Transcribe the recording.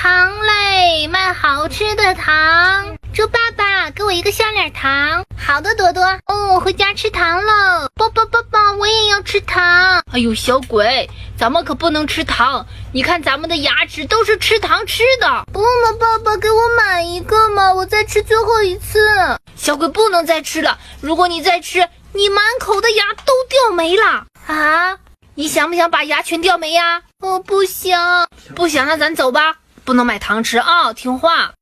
糖嘞，卖好吃的糖。猪爸爸，给我一个笑脸糖。好的，朵朵。哦，回家吃糖喽。抱抱抱抱，我也要吃糖。哎呦，小鬼，咱们可不能吃糖。你看咱们的牙齿都是吃糖吃的。不嘛，爸爸，给我买一个嘛，我再吃最后一次。小鬼不能再吃了，如果你再吃，你满口的牙都掉没了。啊？你想不想把牙全掉没呀？我不想。不想，那咱走吧。不能买糖吃啊，听话。